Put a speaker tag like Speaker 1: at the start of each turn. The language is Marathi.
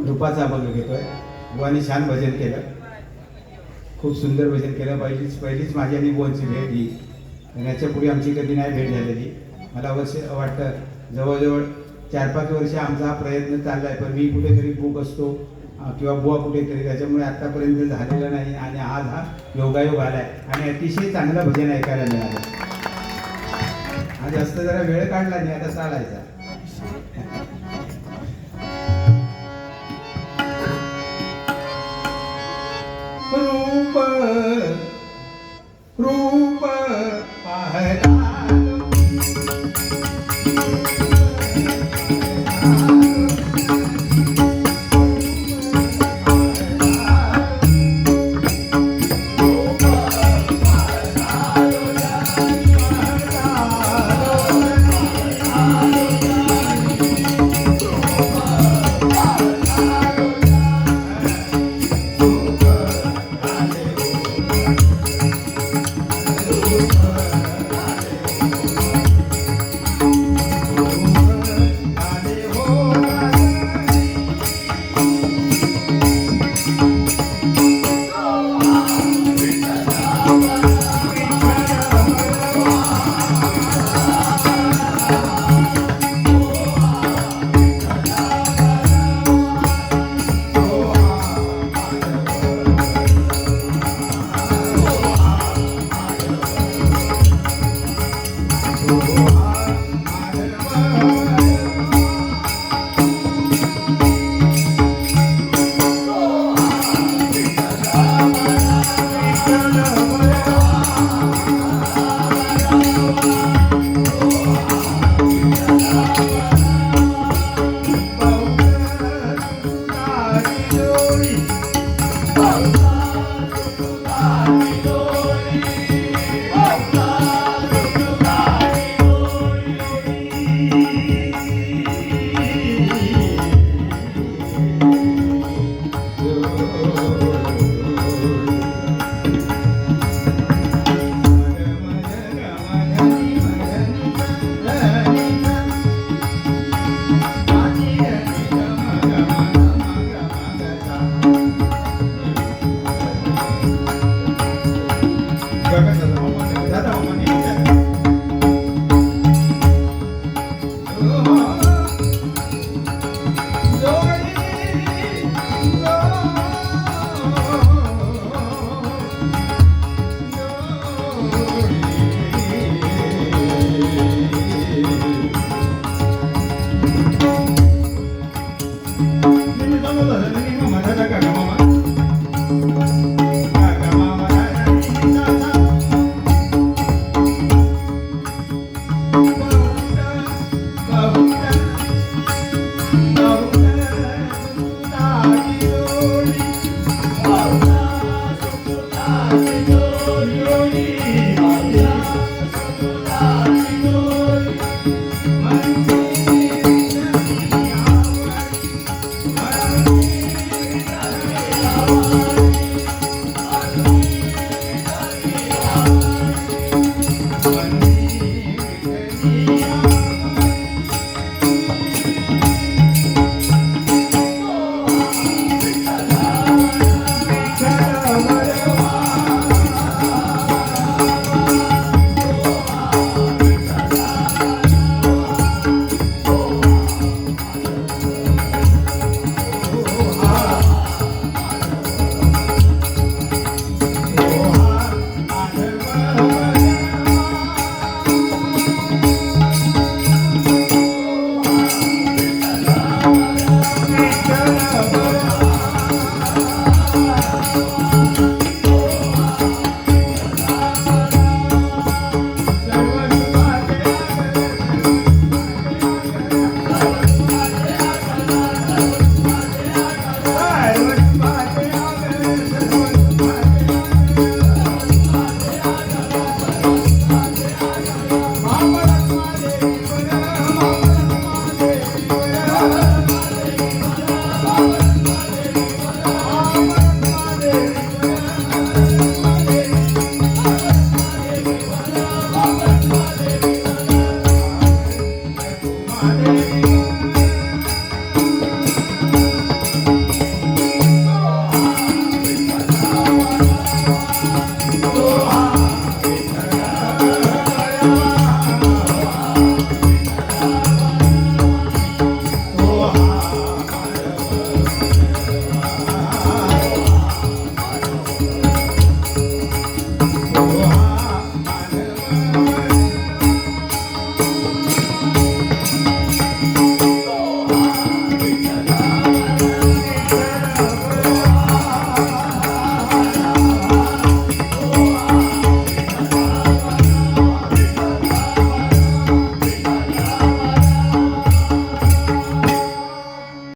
Speaker 1: रूपाचा अभंग घेतोय. बुवानी छान भजन केलं, खूप सुंदर भजन केलं. पहिलीच माझी आणि बुवांची भेट ही, याच्या पुढे आमची कधी नाही भेट झालेली. मला वाटतं जवळजवळ 4-5 वर्ष आमचा हा प्रयत्न चालला आहे, पण मी कुठेतरी बुक असतो किंवा बुवा कुठेतरी, त्याच्यामुळे आत्तापर्यंत झालेलं नाही. आणि आज हा योगायोग आला आहे आणि अतिशय चांगलं भजन ऐकायला मिळालं. आज जास्त जरा वेळ काढला नाही, आता चालायचा. रूप रूप पाहता
Speaker 2: Hare